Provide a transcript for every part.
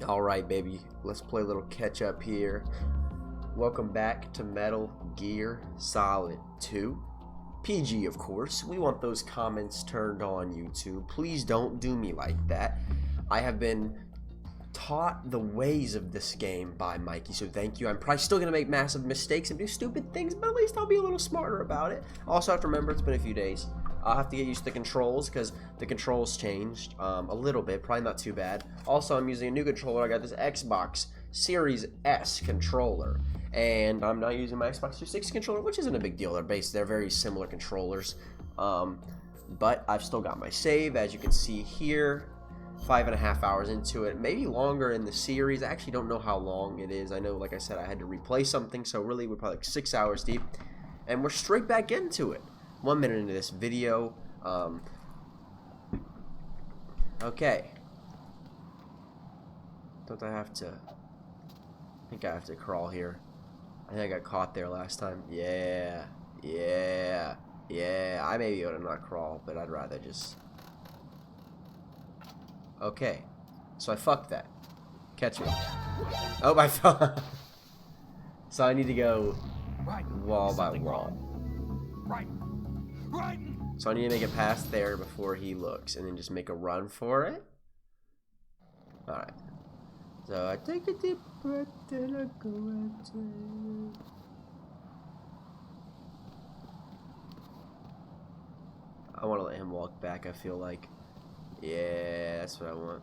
Alright, baby, let's play a little catch up here. Welcome back to Metal Gear Solid 2. PG, of course. We want those comments turned on, YouTube. Please don't do me like that. I have been taught the ways of this game by Mikey, so thank you. I'm probably still going to make massive mistakes and do stupid things, but at least I'll be a little smarter about it. Also, I have to remember it's been a few days. I'll have to get used to the controls because the controls changed a little bit, probably not too bad. Also, I'm using a new controller. I got this Xbox Series S controller, and I'm not using my Xbox 360 controller, which isn't a big deal. They're very similar controllers, but I've still got my save, as you can see here. 5.5 hours into it, maybe longer in the series. I actually don't know how long it is. I know, like I said, I had to replay something, so really we're probably like 6 hours deep, and we're straight back into it. 1 minute into this video. Okay. Don't I have to? I think I have to crawl here. I think I got caught there last time. Yeah. I may be able to not crawl, but I'd rather just. Okay. So I fucked that. Catch me. Oh, I fell. So I need to go wall by wall. Right. So I need to make it past there before he looks, and then just make a run for it. Alright. So I take a deep breath and I go into it. I want to let him walk back, I feel like. Yeah, that's what I want.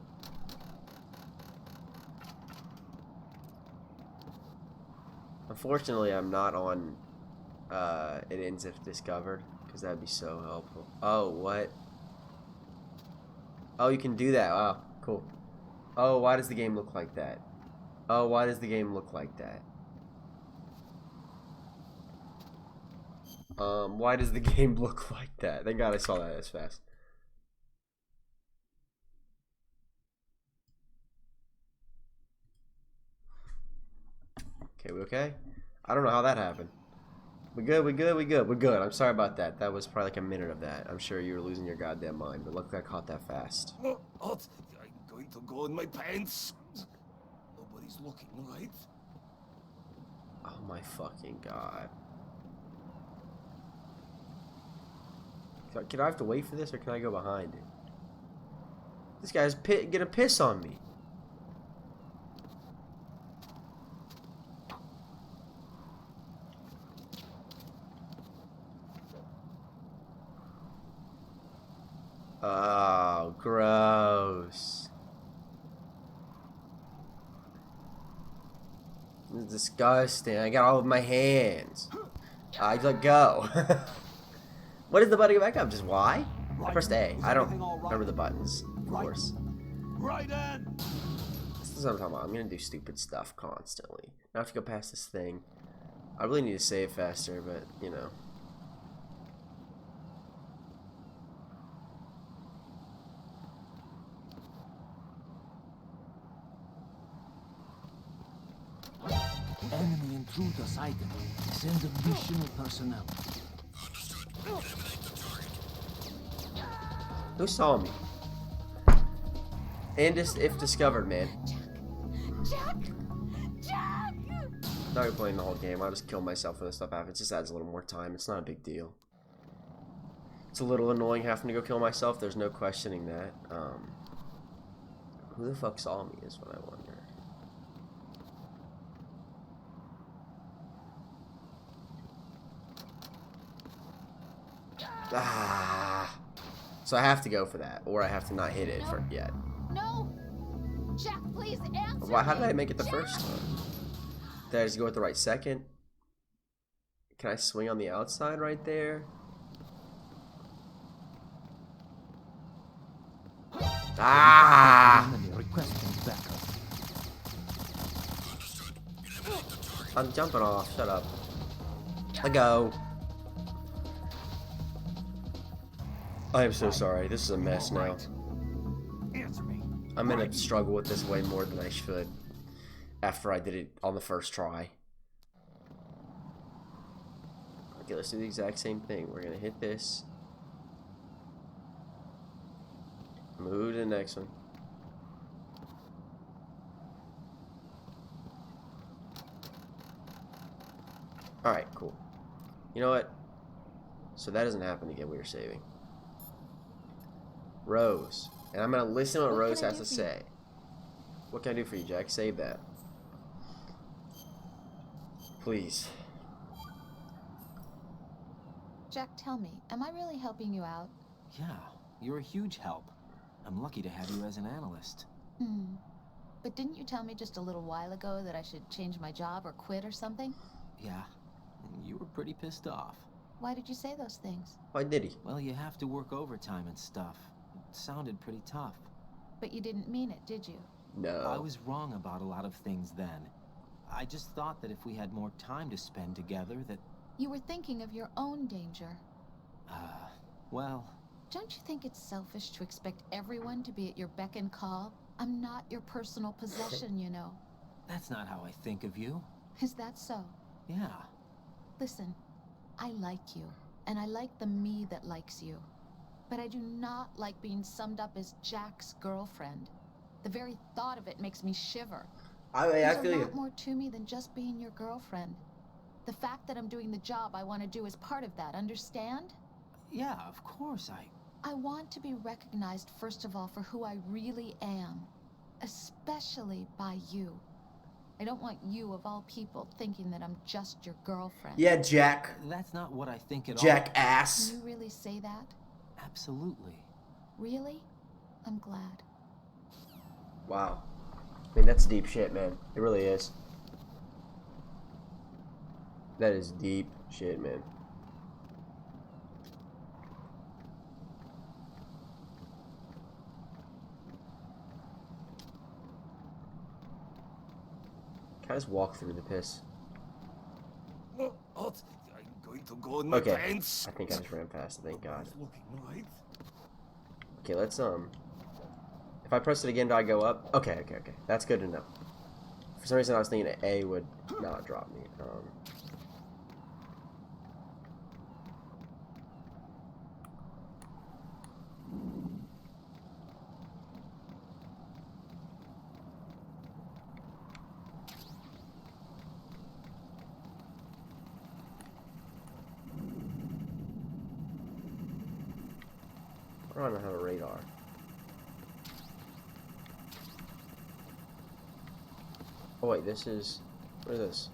Unfortunately, I'm not on it ends if discovered, because that'd be so helpful. Oh, what? Oh, you can do that. Wow, cool. Oh, why does the game look like that? Oh, why does the game look like that? Why does the game look like that? Thank God I saw that as fast. Okay, we okay? I don't know how that happened. We good. I'm sorry about that. That was probably like a minute of that. I'm sure you were losing your goddamn mind, but look, I caught that fast. Oh, I'm going to go in my pants. Nobody's looking, right? Oh my fucking god. Can I have to wait for this, or can I go behind it? This guy's gonna piss on me. Oh, gross. This is disgusting. I got all of my hands. I let go. What is the button to go back up? Just Y? I pressed A. I don't remember the buttons, of course. Right in. This is what I'm talking about. I'm gonna do stupid stuff constantly. Now I have to go past this thing. I really need to save faster, but you know. Enemy intruder sighted. Send additional personnel. Who saw me? And if discovered, man. Jack! Not even playing the whole game. I'll just kill myself when this stuff happens. It just adds a little more time. It's not a big deal. It's a little annoying having to go kill myself. There's no questioning that. Who the fuck saw me is what I wonder. Ah. So I have to go for that, or I have to not hit it for yet. No! Jack, please answer Why? How did me. I make it the Jack! first time? Did I just go at the right second? Can I swing on the outside right there? Ah! Enemy requesting backup. I'm jumping off. Shut up. Let go. I am so sorry. This is a mess now. Answer me. I'm gonna struggle with this way more than I should after I did it on the first try. Okay, let's do the exact same thing. We're gonna hit this. Move to the next one. Alright, cool. You know what? So that doesn't happen again. We were saving. Rose. And I'm going to listen to what Rose has to say. What can I do for you, Jack? Save that. Please. Jack, tell me, am I really helping you out? Yeah, you're a huge help. I'm lucky to have you as an analyst. But didn't you tell me just a little while ago that I should change my job or quit or something? Yeah, and you were pretty pissed off. Why did you say those things? Why did he? Well, you have to work overtime and stuff. It sounded pretty tough. But you didn't mean it, did you? No. I was wrong about a lot of things then. I just thought that if we had more time to spend together that... You were thinking of your own danger. Well... Don't you think it's selfish to expect everyone to be at your beck and call? I'm not your personal possession, you know. That's not how I think of you. Is that so? Yeah. Listen, I like you, and I like the me that likes you. But I do not like being summed up as Jack's girlfriend. The very thought of it makes me shiver. There's a lot more to me than just being your girlfriend. The fact that I'm doing the job I want to do is part of that, understand? Yeah, of course, I want to be recognized, first of all, for who I really am. Especially by you. I don't want you, of all people, thinking that I'm just your girlfriend. Yeah, Jack. That's not what I think at all. Jackass. Can you really say that? Absolutely. Really? I'm glad. Wow. I mean, that's deep shit, man. It really is. That is deep shit, man. Can I just walk through the piss? What? I'm going to go in my pants. I think I just ran past it, thank God. It's looking right. Okay, let's, if I press it again, do I go up? Okay. That's good enough. For some reason, I was thinking A would not drop me. I don't know how to radar. Oh wait, this is... What is this?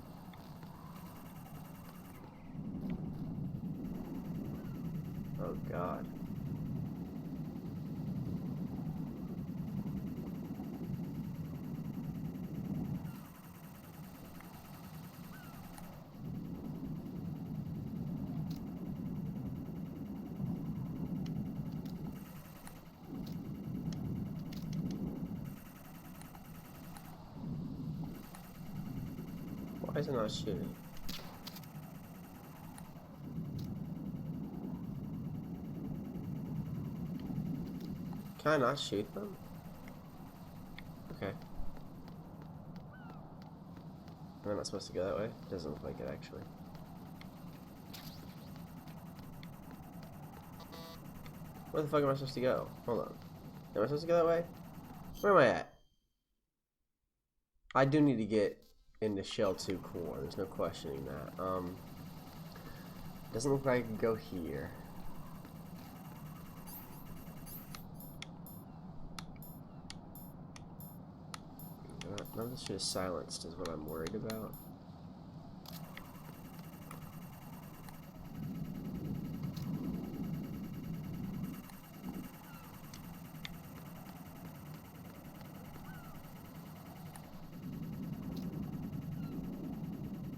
Oh God. Why is it not shooting? Can I not shoot them? Okay. Am I not supposed to go that way? Doesn't look like it actually. Where the fuck am I supposed to go? Hold on. Am I supposed to go that way? Where am I at? I do need to get into Shell 2 core. There's no questioning that. Doesn't look like I can go here. None of this shit is silenced is what I'm worried about.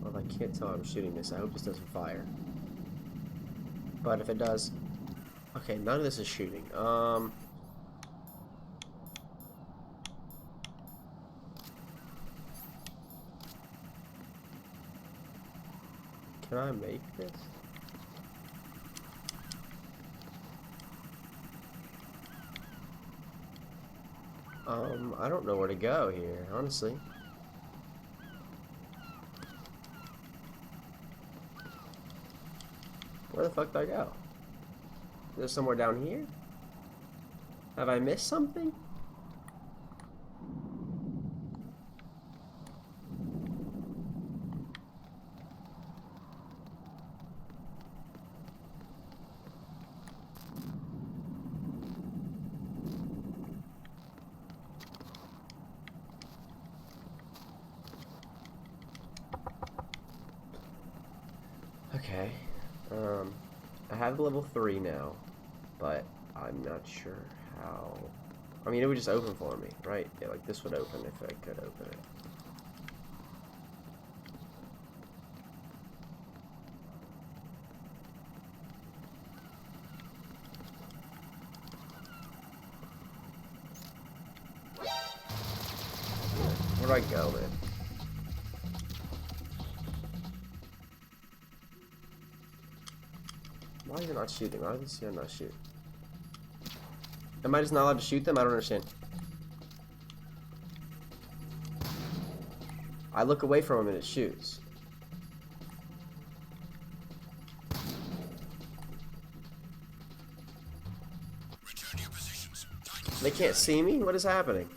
Well, I can't tell I'm shooting this. I hope this doesn't fire. But if it does... Okay, none of this is shooting. Can I make this? I don't know where to go here, honestly. Where the fuck do I go? Is there somewhere down here? Have I missed something? Okay. I have level 3 now, but I'm not sure how. I mean, it would just open for me, right? Yeah, like this would open if I could open it. Where do I go, man? Why is it not shooting? Why does it not shoot? Am I just not allowed to shoot them? I don't understand. I look away from them and it shoots. Return to your positions. They can't see me? What is happening?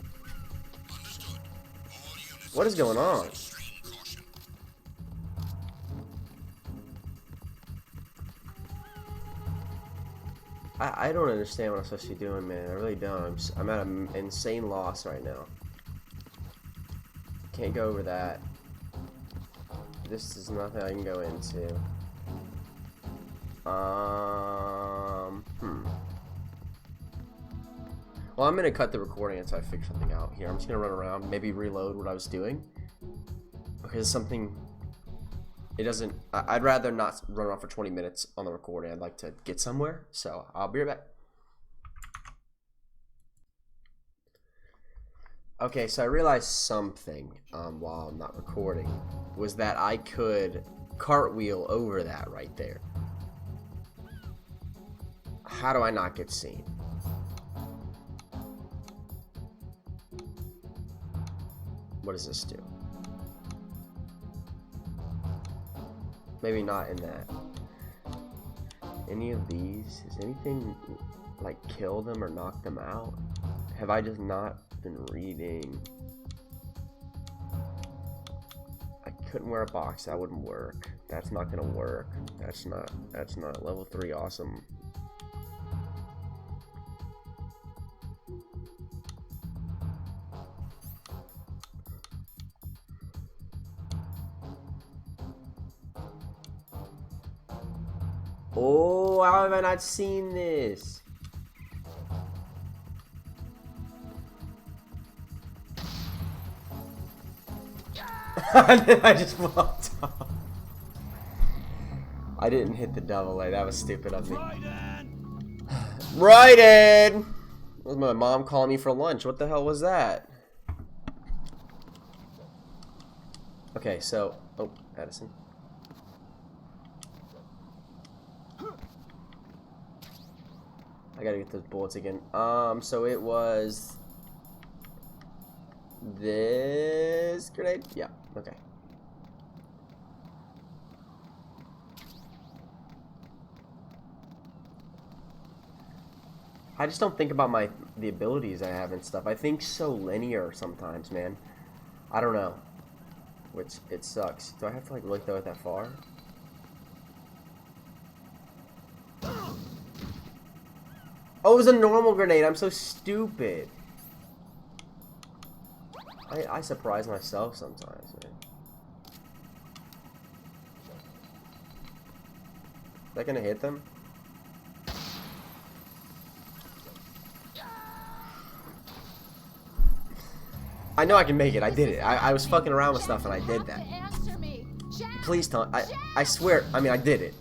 What is going on? I don't understand what I'm supposed to be doing, man. I really don't. I'm at an insane loss right now. Can't go over that. This is nothing I can go into. Well, I'm gonna cut the recording until I figure something out here. I'm just gonna run around, maybe reload what I was doing. Because something... It doesn't... I'd rather not run around for 20 minutes on the recording. I'd like to get somewhere. So, I'll be right back. Okay, so I realized something while I'm not recording. Was that I could cartwheel over that right there. How do I not get seen? What does this do? Maybe not in that. Any of these? Has anything like kill them or knock them out? Have I just not been reading? I couldn't wear a box. That wouldn't work. That's not gonna work. That's not level 3 awesome. Oh, how have I not seen this? I just walked off. I didn't hit the double A. That was stupid of me. Raiden! That was my mom calling me for lunch. What the hell was that? Okay, so... Oh, Addison. I gotta get those bullets again. So it was this grenade? Yeah, okay. I just don't think about the abilities I have and stuff. I think so linear sometimes, man. I don't know. Which, it sucks. Do I have to like really throw it that far? Oh, it was a normal grenade. I'm so stupid. I surprise myself sometimes, man. Is that gonna hit them? I know I can make it. I did it. I was fucking around with stuff and I did that. Please don't. I swear. I mean, I did it.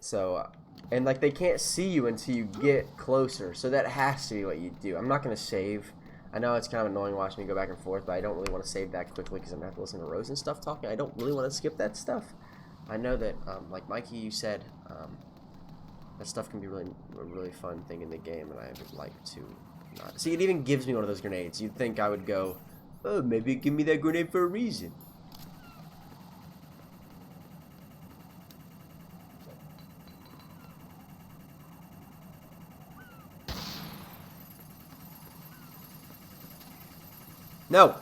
So, and like they can't see you until you get closer. So that has to be what you do. I'm not gonna save. I know it's kind of annoying watching me go back and forth, but I don't really want to save that quickly because I'm gonna have to listen to Rose and stuff talking. I don't really want to skip that stuff. I know that, like Mikey, you said, that stuff can be a really fun thing in the game, and I would like to not. See, it even gives me one of those grenades. You'd think I would go, oh, maybe give me that grenade for a reason. No.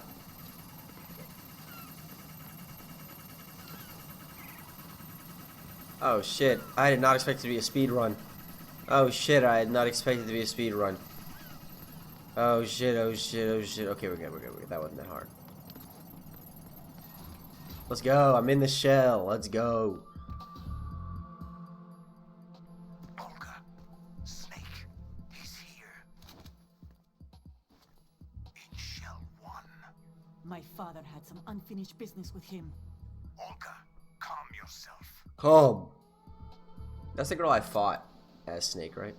Oh shit, I did not expect it to be a speed run. Oh shit, I did not expect it to be a speed run. Oh shit, oh shit, oh shit. Okay, we're good, we're good, we're good. That wasn't that hard. Let's go. I'm in the shell. Let's go. Olga, Snake, he's here. In Shell 1. My father had some unfinished business with him. Olga, calm yourself. Calm. That's the girl I fought as Snake, right?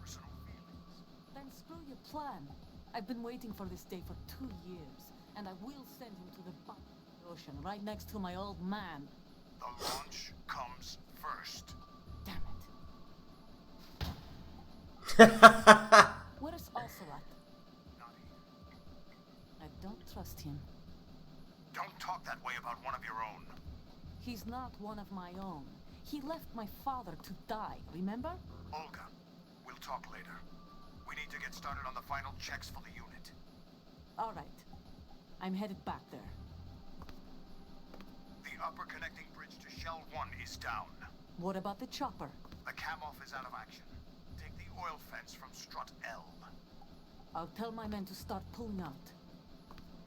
Personal feelings. Then screw your plan. I've been waiting for this day for 2 years, and I will send him to the bottom of the ocean, right next to my old man. The launch comes first. Damn it. Where's Ocelot? Not here. I don't trust him. Don't talk that way about one of your own. He's not one of my own. He left my father to die, remember? Olga, we'll talk later. We need to get started on the final checks for the unit. All right. I'm headed back there. The upper connecting bridge to Shell 1 is down. What about the chopper? The cam-off is out of action. Take the oil fence from strut L. I'll tell my men to start pulling out.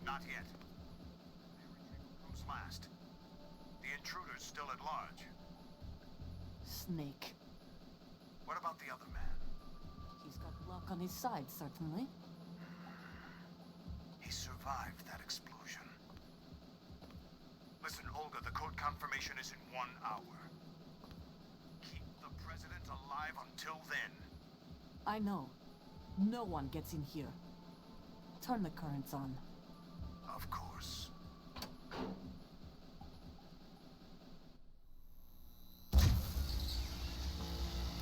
Not yet. Their retrieval comes last. The intruder's still at large. Snake. What about the other man? He's got luck on his side, certainly. He survived that explosion. Listen, Olga, the code confirmation is in 1 hour. Keep the president alive until then. I know. No one gets in here. Turn the currents on. Of course.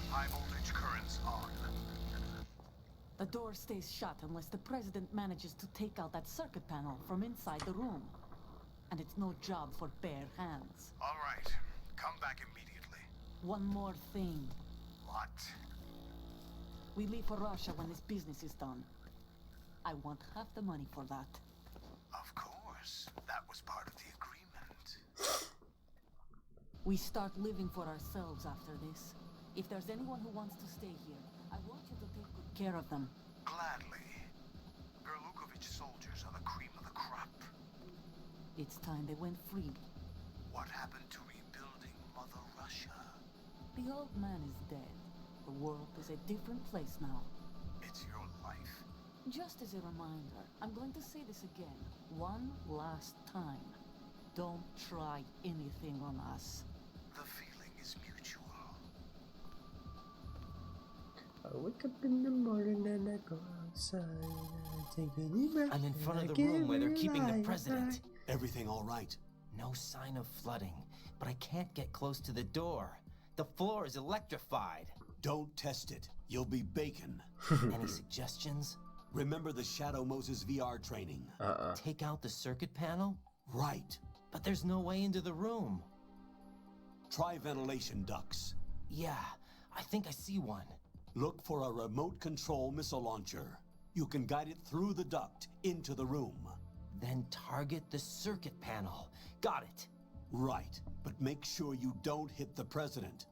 High voltage currents on. The door stays shut unless the president manages to take out that circuit panel from inside the room. And it's no job for bare hands. All right. Come back immediately. One more thing. What? We leave for Russia when this business is done. I want half the money for that. Of course. That was part of the agreement. We start living for ourselves after this. If there's anyone who wants to stay here, I want you to take good care of them. Gladly. Gerlukovich soldiers are the cream of the crop. It's time they went free. What happened to rebuilding Mother Russia? The old man is dead. The world is a different place now. It's your life. Just as a reminder, I'm going to say this again, one last time. Don't try anything on us. The feeling is mutual. I wake up in the morning and I go outside and I take a deep breath. I'm in front and of I the room give where they're it keeping the life president. back. Everything all right? No sign of flooding, but I can't get close to the door. The floor is electrified. Don't test it. You'll be bacon. Any suggestions? Remember the Shadow Moses VR training? Take out the circuit panel? Right. But there's no way into the room. Try ventilation ducts. Yeah, I think I see one. Look for a remote control missile launcher. You can guide it through the duct into the room. Then target the circuit panel. Got it. Right, but make sure you don't hit the president.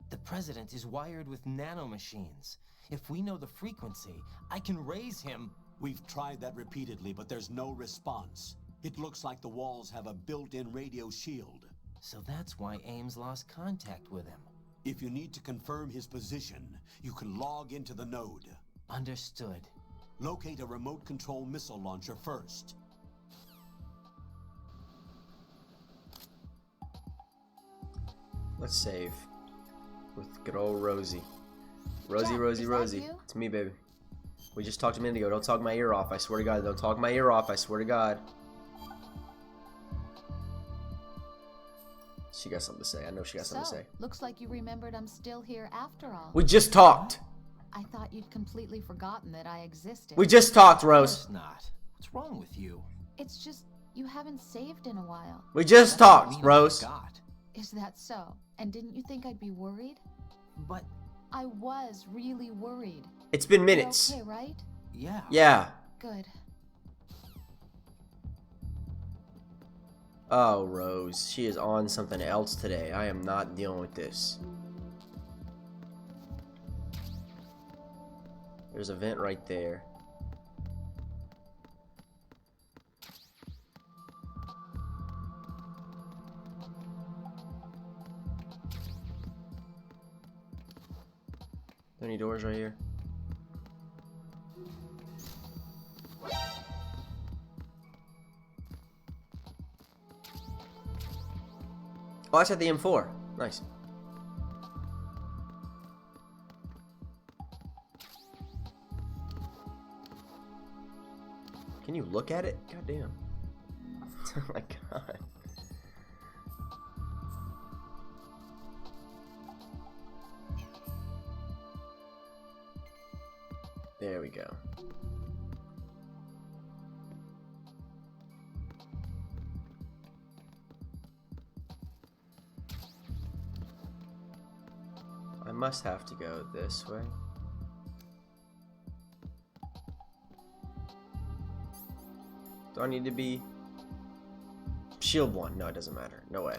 The president is wired with nanomachines. If we know the frequency, I can raise him. We've tried that repeatedly, but there's no response. It looks like the walls have a built-in radio shield. So that's why Ames lost contact with him. If you need to confirm his position, you can log into the node. Understood. Locate a remote control missile launcher first. Let's save with good old Rosie. Rosie, Jack, Rosie, is that Rosie. you? It's me, baby. We just talked a minute ago. Don't talk my ear off. I swear to God. Don't talk my ear off. I swear to God. She got something to say. I know she got something to say. Looks like you remembered I'm still here after all. We just talked. I thought you'd completely forgotten that I existed. We just talked, Of Rose. course not. What's wrong with you? It's just you haven't saved in a while. We just talked, I Rose. forgot. Is that so? And didn't you think I'd be worried? But I was really worried. It's been You're minutes. okay, right? yeah. Yeah. Good. Oh, Rose. She is on something else today. I am not dealing with this. There's a vent right there. Any doors right here? Oh, I said the M4. Nice. Can you look at it? God damn. Oh my god. There we go. I must have to go this way. Do I need to be shield 1? No, it doesn't matter. No way.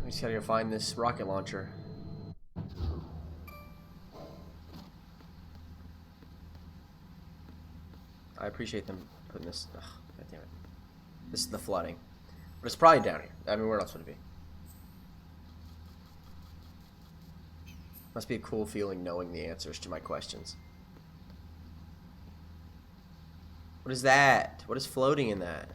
We just gotta go find this rocket launcher. I appreciate them putting this. Ugh, God damn it. This is the flooding. But it's probably down here. I mean, where else would it be? Must be a cool feeling knowing the answers to my questions. What is that? What is floating in that?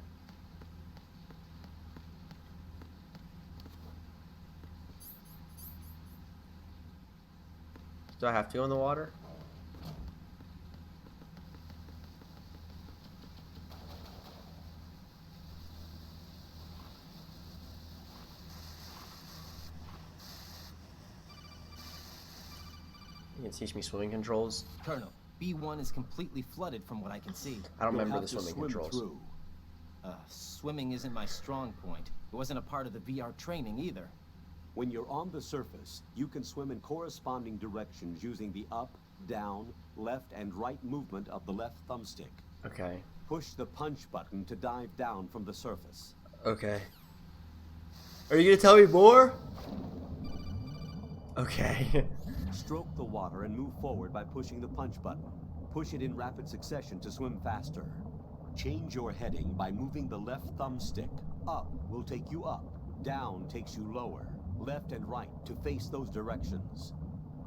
Do I have to go in the water? You can teach me swimming controls. Colonel, B1 is completely flooded from what I can see. I don't You'll remember have the to swimming swim controls. through. Swimming isn't my strong point. It wasn't a part of the VR training either. When you're on the surface, you can swim in corresponding directions using the up, down, left, and right movement of the left thumbstick. Okay. Push the punch button to dive down from the surface. Okay. Are you gonna tell me more? Okay. Stroke the water and move forward by pushing the punch button. Push it in rapid succession to swim faster. Change your heading by moving the left thumbstick. Up will take you up. Down takes you lower. Left and right to face those directions.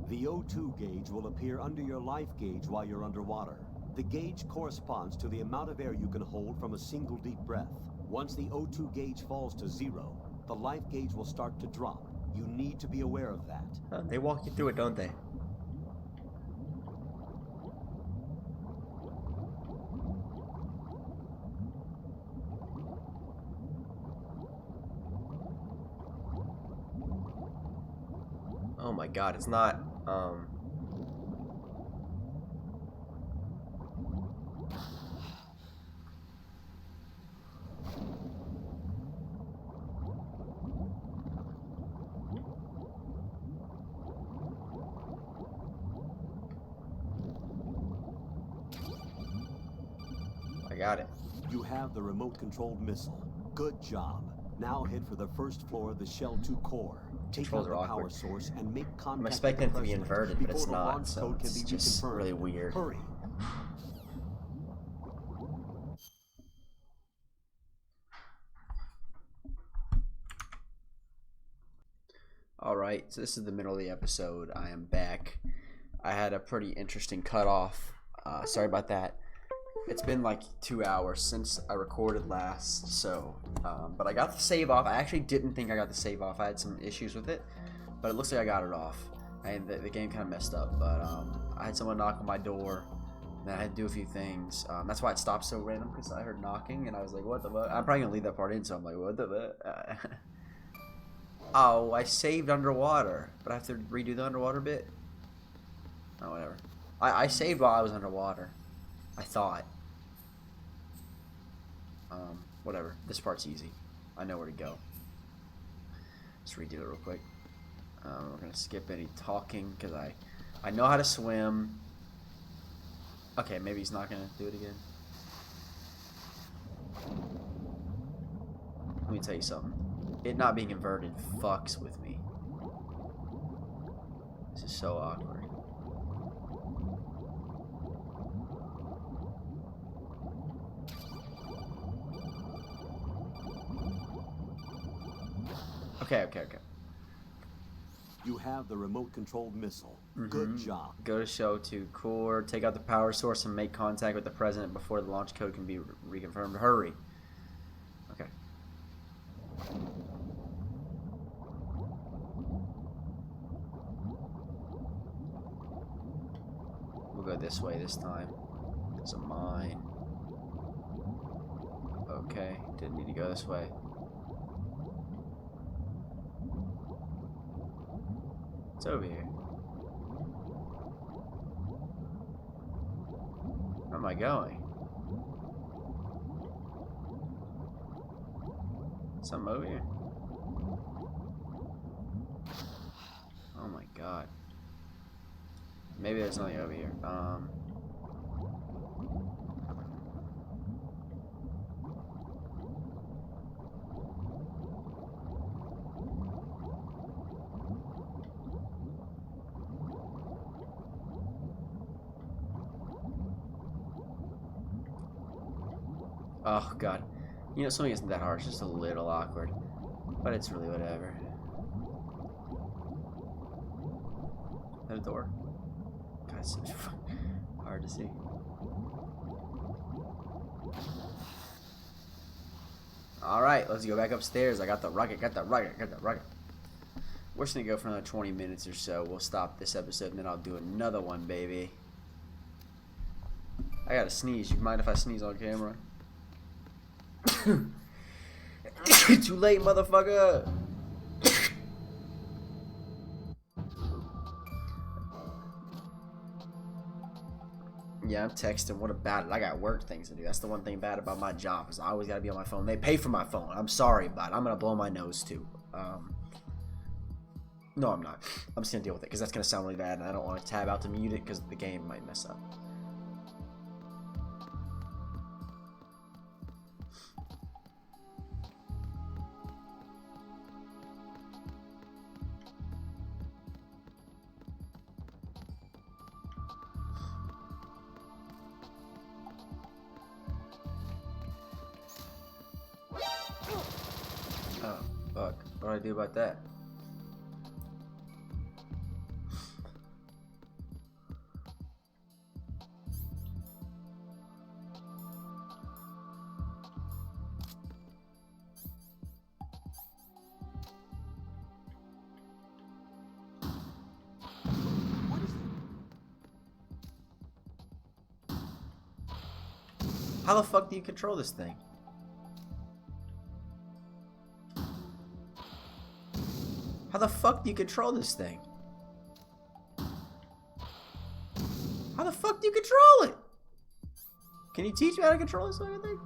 The O2 gauge will appear under your life gauge while you're underwater. The gauge corresponds to the amount of air you can hold from a single deep breath. Once the O2 gauge falls to 0, the life gauge will start to drop. You need to be aware of that. Huh, they walk you through it, don't they? Oh my god, it's not, I got it. You have the remote-controlled missile. Good job. Now head for the first floor of the Shell 2 core. Take out Controls the are power awkward. source and make contact. I'm expecting it to be with the inverted, but it's before the not, launch so code can it's be just reconfirmed. really weird. Hurry. Alright, so this is the middle of the episode. I am back. I had a pretty interesting cutoff. Sorry about that. It's been like 2 hours since I recorded last, so, but I got the save off. I actually didn't think I got the save off. I had some issues with it, but it looks like I got it off. And the game kind of messed up, but I had someone knock on my door, and I had to do a few things. That's why it stopped so random, because I heard knocking, and I was like, what the fuck? I'm probably going to leave that part in, so I'm like, what the fuck? Oh, I saved underwater, but I have to redo the underwater bit? Oh, whatever. I saved while I was underwater. I thought. Whatever. This part's easy. I know where to go. Let's redo it real quick. We're gonna skip any talking because I know how to swim. Okay, maybe he's not gonna do it again. Let me tell you something. It not being inverted fucks with me. This is so awkward. Okay, okay, okay. You have the remote-controlled missile. Good job. Go to show to core, take out the power source, and make contact with the president before the launch code can be reconfirmed. Hurry. Okay. We'll go this way this time. It's a mine. Okay, didn't need to go this way. It's over here. Where am I going? Something over here? Oh my god. Maybe there's nothing over here. Oh god. You know, something isn't that hard, it's just a little awkward. But it's really whatever. Is that a door? God, it's so hard to see. Alright, let's go back upstairs. I got the rocket, got the rocket, got the rocket. We're just gonna go for another 20 minutes or so. We'll stop this episode and then I'll do another one, baby. I gotta sneeze. You mind if I sneeze on camera? Too late, motherfucker. Yeah, I'm texting. What about it? I got work things to do. That's the one thing bad about my job is I always gotta be on my phone. They pay for my phone. I'm sorry, but I'm gonna blow my nose too. No, I'm not. I'm just gonna deal with it because that's gonna sound really bad, and I don't want to tab out to mute it because the game might mess up. Oh, fuck. What do I do about that? How the fuck do you control this thing? How the fuck do you control this thing? How the fuck do you control it? Can you teach me how to control this fucking thing?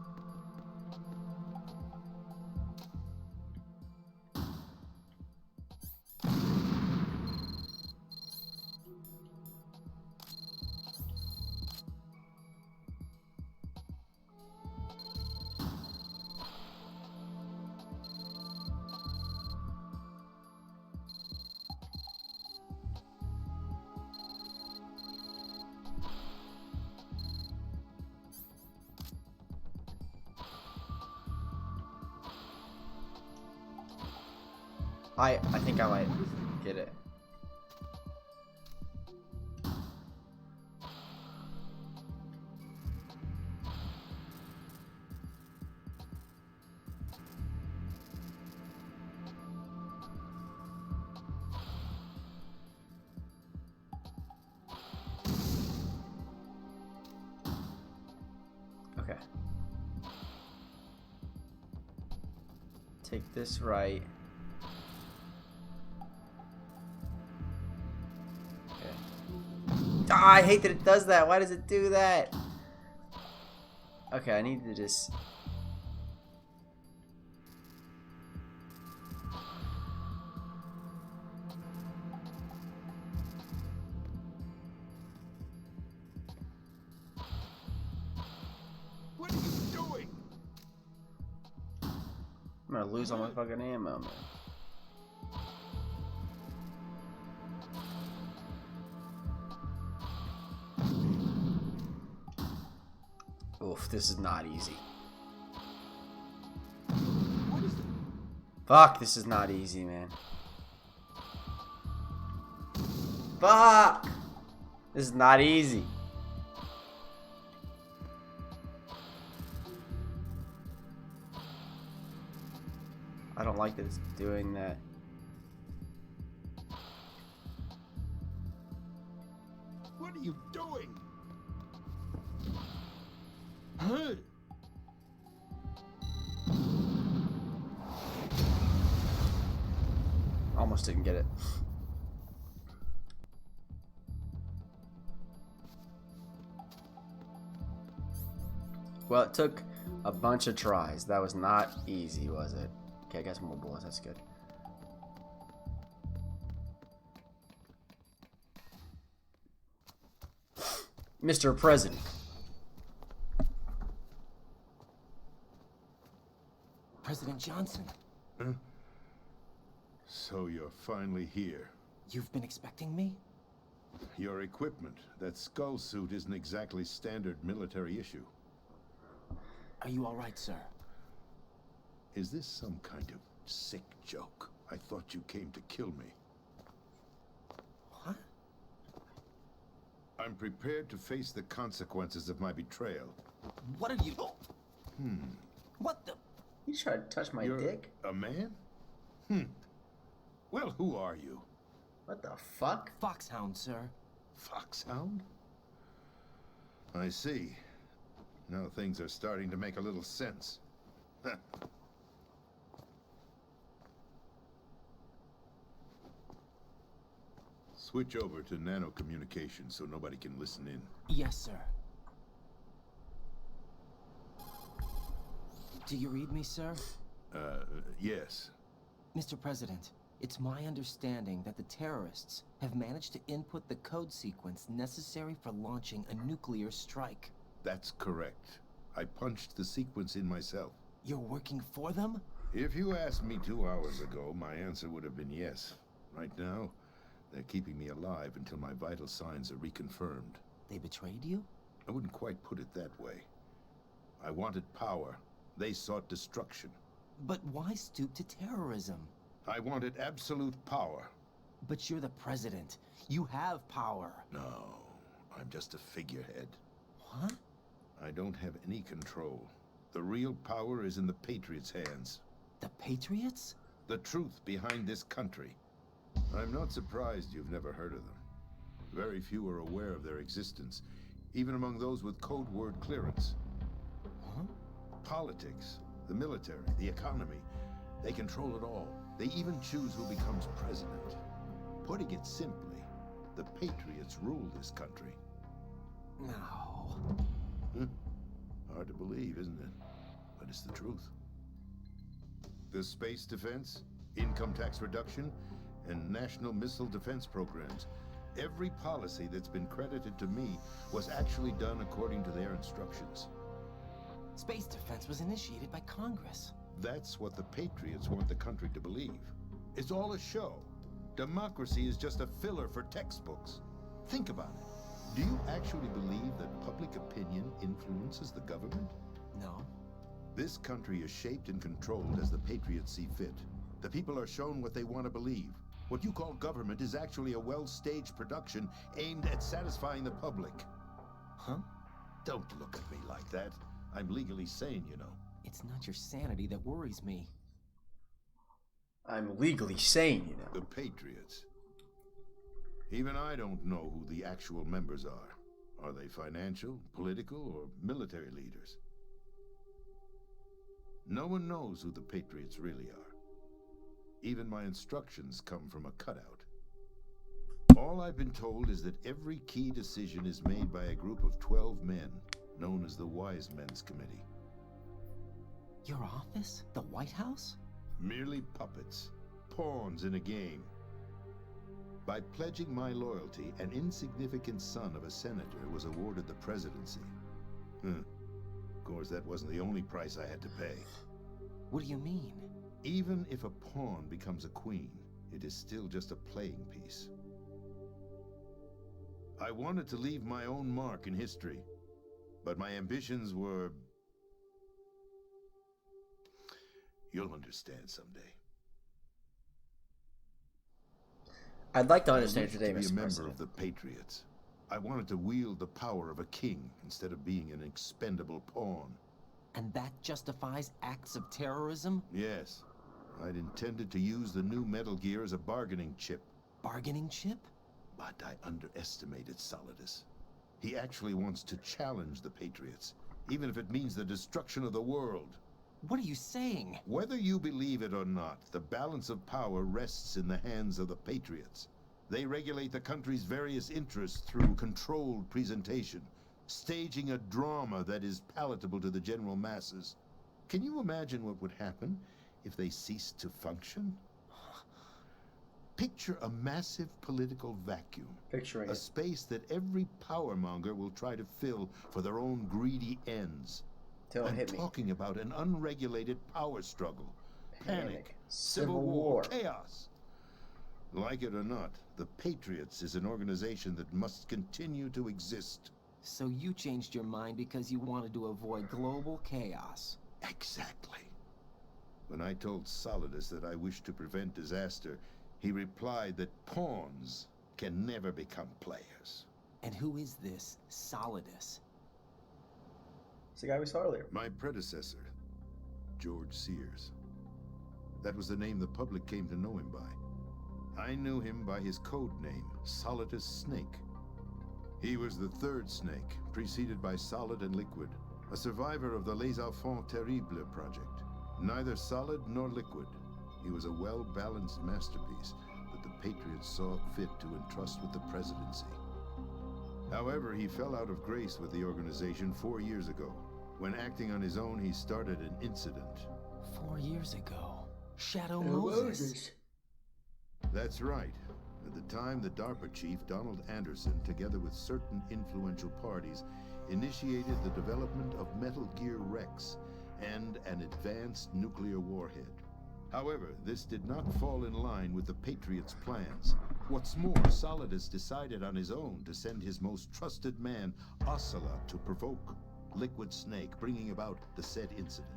I think I might get it. Okay. Take this right. Ah, I hate that it does that. Why does it do that? Okay, I need to just... What are you doing? I'm gonna lose all my fucking ammo, man. Oof, this is not easy. Fuck, this is not easy, man. Fuck! This is not easy. I don't like that it's doing that. What are you doing? Huh? Almost didn't get it. Well, it took a bunch of tries. That was not easy, was it? Okay, I got some more bullets. That's good. Mr. President. President Johnson, Huh? So you're finally here. you've been expecting me? Your equipment, that skull suit, isn't exactly standard military issue. Are you all right, sir? Is this some kind of sick joke? I thought you came to kill me. What? I'm prepared to face the consequences of my betrayal. What are you... What the... You tried to touch my You're dick? a man? Well, who are you? What the fuck? Foxhound, sir. Foxhound? I see. Now things are starting to make a little sense. Switch over to nano communication so nobody can listen in. Yes, sir. Do you read me, sir? Yes. Mr. President, it's my understanding that the terrorists have managed to input the code sequence necessary for launching a nuclear strike. That's correct. I punched the sequence in myself. You're working for them? If you asked me 2 hours ago, my answer would have been yes. Right now, they're keeping me alive until my vital signs are reconfirmed. They betrayed you? I wouldn't quite put it that way. I wanted power. They sought destruction. But why stoop to terrorism? I wanted absolute power. But you're the president. You have power. No, I'm just a figurehead. What? I don't have any control. The real power is in the Patriots' hands. The Patriots? The truth behind this country. I'm not surprised you've never heard of them. Very few are aware of their existence, even among those with code word clearance. Huh? Politics, the military, the economy, they control it all. They even choose who becomes president. Putting it simply, the Patriots rule this country. No. Hard to believe, isn't it? But it's the truth. The space defense, income tax reduction, and national missile defense programs. Every policy that's been credited to me was actually done according to their instructions. Space defense was initiated by Congress. That's what the Patriots want the country to believe. It's all a show. Democracy is just a filler for textbooks. Think about it. Do you actually believe that public opinion influences the government? No. This country is shaped and controlled as the Patriots see fit. The people are shown what they want to believe. What you call government is actually a well-staged production aimed at satisfying the public. Huh? Don't look at me like that. I'm legally sane, you know. It's not your sanity that worries me. I'm legally sane, you know. The Patriots. Even I don't know who the actual members are. Are they financial, political, or military leaders? No one knows who the Patriots really are. Even my instructions come from a cutout. All I've been told is that every key decision is made by a group of 12 men, known as the Wise Men's Committee. Your office? The White House? Merely puppets, pawns in a game. By pledging my loyalty, an insignificant son of a senator was awarded the presidency. Of course, that wasn't the only price I had to pay. What do you mean? Even if a pawn becomes a queen, it is still just a playing piece. I wanted to leave my own mark in history, but my ambitions were... You'll understand someday. I'd like to I understand wished today, to be a Mr. member President. of the Patriots. I wanted to wield the power of a king instead of being an expendable pawn. And that justifies acts of terrorism? Yes, I'd intended to use the new Metal Gear as a bargaining chip. Bargaining chip? But I underestimated Solidus. He actually wants to challenge the Patriots, even if it means the destruction of the world. What are you saying? Whether you believe it or not, the balance of power rests in the hands of the Patriots. They regulate the country's various interests through controlled presentation, staging a drama that is palatable to the general masses. Can you imagine what would happen if they ceased to function? Picture a massive political vacuum. Picturing A it. space that every powermonger will try to fill for their own greedy ends. Don't I'm hit me. talking about an unregulated power struggle. Panic, Civil war. chaos. Like it or not, the Patriots is an organization that must continue to exist. So you changed your mind because you wanted to avoid global chaos. Exactly. When I told Solidus that I wished to prevent disaster, he replied that pawns can never become players. And who is this Solidus? It's the guy we saw earlier. My predecessor, George Sears. That was the name the public came to know him by. I knew him by his code name, Solidus Snake. He was the third Snake, preceded by Solid and Liquid, a survivor of the Les Enfants Terribles project. Neither solid nor liquid, he was a well-balanced masterpiece that the Patriots saw fit to entrust with the presidency. However, he fell out of grace with the organization 4 years ago. When acting on his own, he started an incident. 4 years ago. Shadow Moses. That's right. At the time, the DARPA chief, Donald Anderson, together with certain influential parties, initiated the development of Metal Gear Rex and an advanced nuclear warhead. However, this did not fall in line with the Patriots' plans. What's more, Solidus decided on his own to send his most trusted man, Ocelot, to provoke Liquid Snake, bringing about the said incident.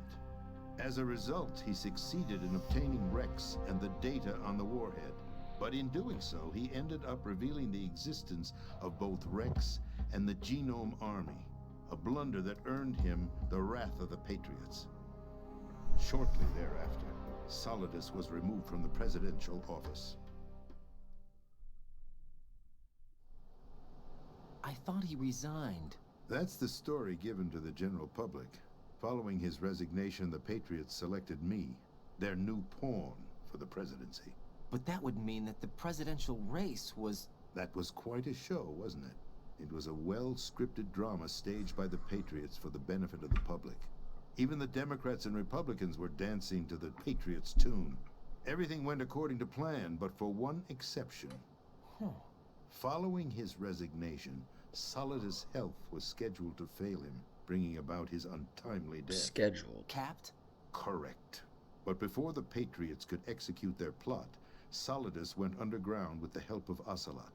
As a result, he succeeded in obtaining Rex and the data on the warhead. But in doing so, he ended up revealing the existence of both Rex and the Genome Army, a blunder that earned him the wrath of the Patriots. Shortly thereafter, Solidus was removed from the presidential office. I thought he resigned. That's the story given to the general public. Following his resignation, the Patriots selected me, their new pawn, for the presidency. But that would mean that the presidential race was... That was quite a show, wasn't it? It was a well-scripted drama staged by the Patriots for the benefit of the public. Even the Democrats and Republicans were dancing to the Patriots' tune. Everything went according to plan, but for one exception. Following his resignation, Solidus' health was scheduled to fail him, bringing about his untimely death. Scheduled. Capped? Correct. But before the Patriots could execute their plot, Solidus went underground with the help of Ocelot.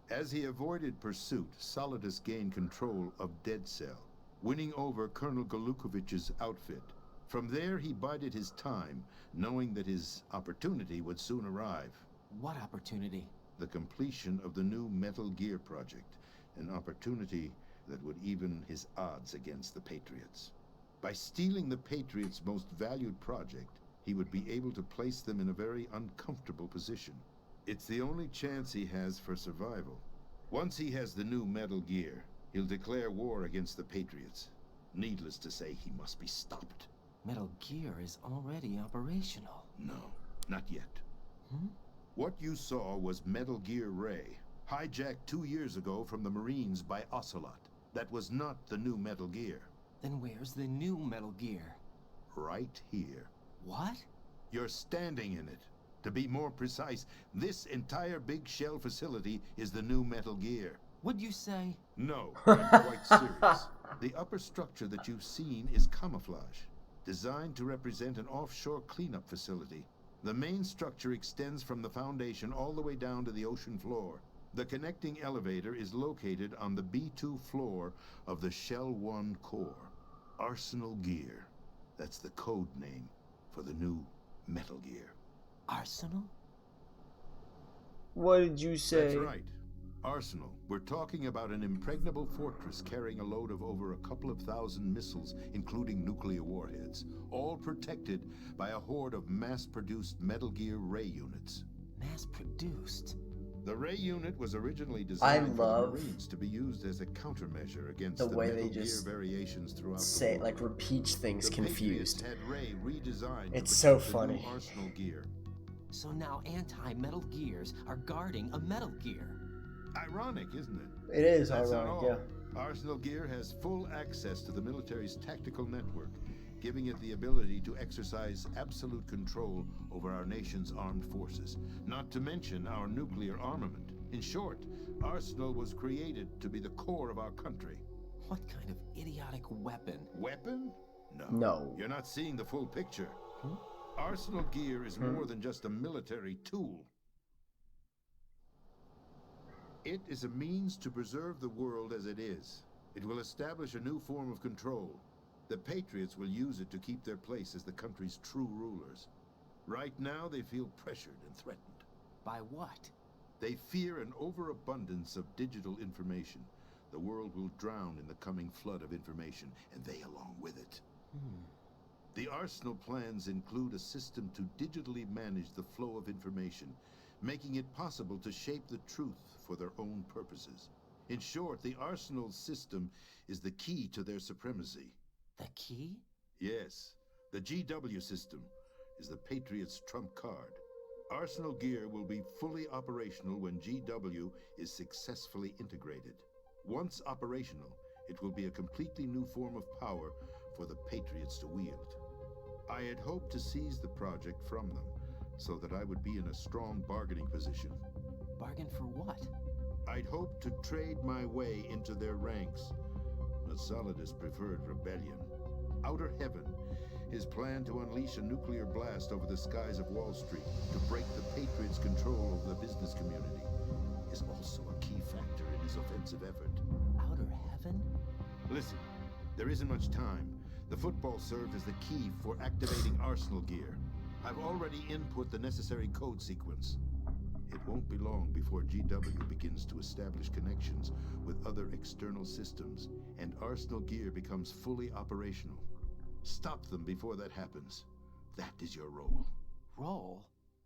As he avoided pursuit, Solidus gained control of Dead Cell, winning over Colonel Golukovich's outfit. From there, he bided his time, knowing that his opportunity would soon arrive. What opportunity? The completion of the new Metal Gear project, an opportunity that would even his odds against the Patriots. By stealing the Patriots' most valued project, he would be able to place them in a very uncomfortable position. It's the only chance he has for survival. Once he has the new Metal Gear, he'll declare war against the Patriots. Needless to say, he must be stopped. Metal Gear is already operational. No, not yet. Hmm? What you saw was Metal Gear Ray, hijacked 2 years ago from the Marines by Ocelot. That was not the new Metal Gear. Then where's the new Metal Gear? Right here. What? You're standing in it. To be more precise, this entire big shell facility is the new Metal Gear. What'd you say? No, I'm quite serious. The upper structure that you've seen is camouflage, designed to represent an offshore cleanup facility. The main structure extends from the foundation all the way down to the ocean floor. The connecting elevator is located on the B2 floor of the Shell 1 core. Arsenal Gear. That's the code name for the new Metal Gear. Arsenal? What did you say? That's right. Arsenal. We're talking about an impregnable fortress carrying a load of over a couple of thousand missiles, including nuclear warheads, all protected by a horde of mass-produced Metal Gear Ray units. Mass-produced? The Ray unit was originally designed for love the Marines to be used as a countermeasure against the the way Metal they Gear just variations throughout say, the world. like, repeat things The confused. Patriots had Ray redesigned It's to so protect the new funny. Arsenal gear. So now anti-Metal Gears are guarding a Metal Gear. Ironic, isn't it? It is That's not ironic, all. yeah. Arsenal Gear has full access to the military's tactical network, giving it the ability to exercise absolute control over our nation's armed forces, not to mention our nuclear armament. In short, Arsenal was created to be the core of our country. What kind of idiotic weapon? Weapon? No. No. You're not seeing the full picture. Arsenal Gear is more than just a military tool. It is a means to preserve the world as it is. It will establish a new form of control. The Patriots will use it to keep their place as the country's true rulers. Right now, they feel pressured and threatened. By what? They fear an overabundance of digital information. The world will drown in the coming flood of information, and they along with it. The Arsenal plans include a system to digitally manage the flow of information, making it possible to shape the truth for their own purposes. In short, the Arsenal system is the key to their supremacy. The key? Yes, the GW system is the Patriots' trump card. Arsenal Gear will be fully operational when GW is successfully integrated. Once operational, it will be a completely new form of power for the Patriots to wield. I had hoped to seize the project from them, so that I would be in a strong bargaining position. Bargain for what? I'd hoped to trade my way into their ranks, but Solidus preferred rebellion. Outer Heaven, his plan to unleash a nuclear blast over the skies of Wall Street to break the Patriots' control over the business community, is also a key factor in his offensive effort. Outer Heaven? Listen, there isn't much time. The football served as the key for activating Arsenal Gear. I've already input the necessary code sequence. It won't be long before GW begins to establish connections with other external systems, and Arsenal Gear becomes fully operational. Stop them before that happens. That is your role. Role?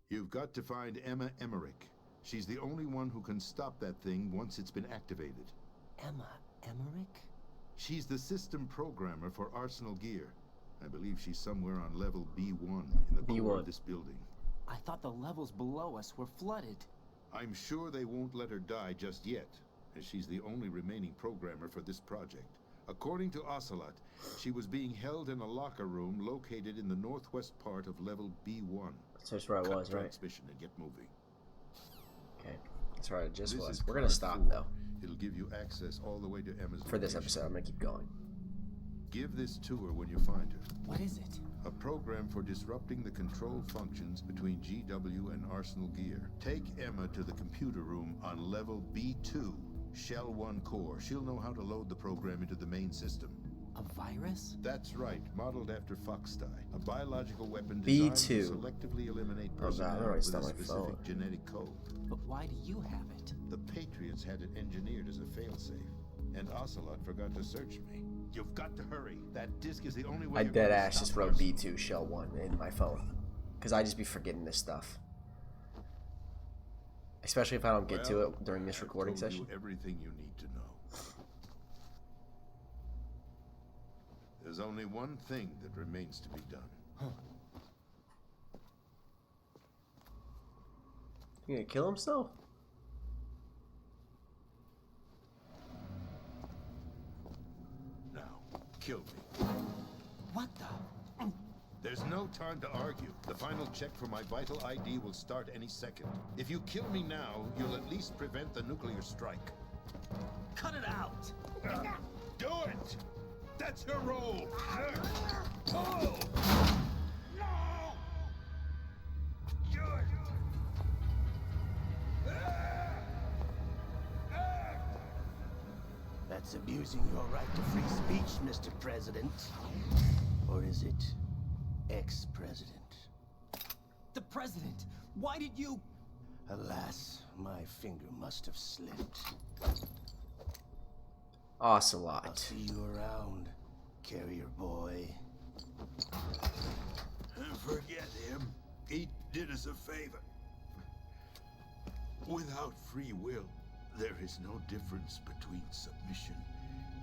You've got to find Emma Emmerich. She's the only one who can stop that thing once it's been activated. Emma Emmerich? She's the system programmer for Arsenal Gear. I believe she's somewhere on level B1 in the core B1. of this building. I thought the levels below us were flooded. I'm sure they won't let her die just yet, as she's the only remaining programmer for this project. According to Ocelot, she was being held in a locker room located in the northwest part of level B1. That's where I Cut was, right? transmission and get moving. Okay. That's where I just This was. is We're gonna card stop, 4. though. It'll give you access all the way to Emma's For this location. episode, I'm gonna keep going. Give this to her when you find her. What is it? A program for disrupting the control functions between GW and Arsenal Gear. Take Emma to the computer room on level B2, Shell 1 core. She'll know how to load the program into the main system. A virus? That's right, modeled after Foxdie. A biological weapon designed B2. to selectively eliminate Oh, God, personnel I don't with a understand my specific phone. genetic code. But why do you have it? The Patriots had it engineered as a failsafe, and Ocelot forgot to search me. You've got to hurry. That disk is the only way I you're dead going to ass stop just wrote Arsenal. B2 Shell 1 in my phone. Because I just be forgetting this stuff. Especially if I don't get to Well, it during this I've recording told session. you everything you need to know. There's only one thing that remains to be done. You gonna kill himself? Now, kill me. What the? There's no time to argue. The final check for my vital ID will start any second. If you kill me now, you'll at least prevent the nuclear strike. Cut it out! Do it! That's your role! Pull! No! Do it! That's abusing your right to free speech, Mr. President. Or is it ex-president? The president! Why did you... Alas, my finger must have slipped. I'll Ocelot. see you around, carrier boy. Forget him. He did us a favor. Without free will, there is no difference between submission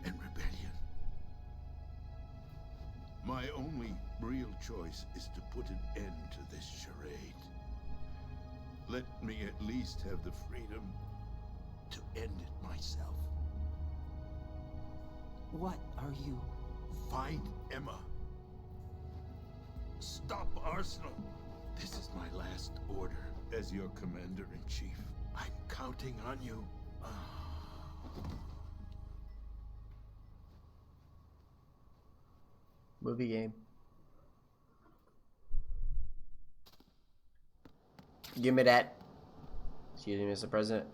and rebellion. My only real choice is to put an end to this charade. Let me at least have the freedom to end it myself. What are you? Find Emma. Stop Arsenal. This is my last order as your commander-in-chief. I'm counting on you. Movie game. Give me that. Excuse me, Mr. President.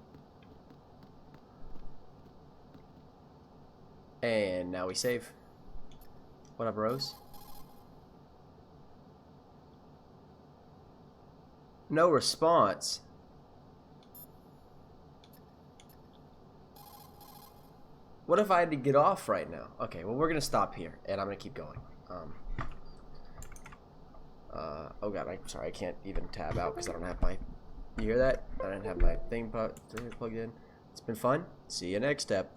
And now we save. What up, Rose? No response. What if I had to get off right now? Okay, well, we're gonna stop here, and I'm gonna keep going. Oh god, I'm sorry, I can't even tab out because I don't have my. You hear that? I didn't have my thing plugged in. It's been fun. See you next step.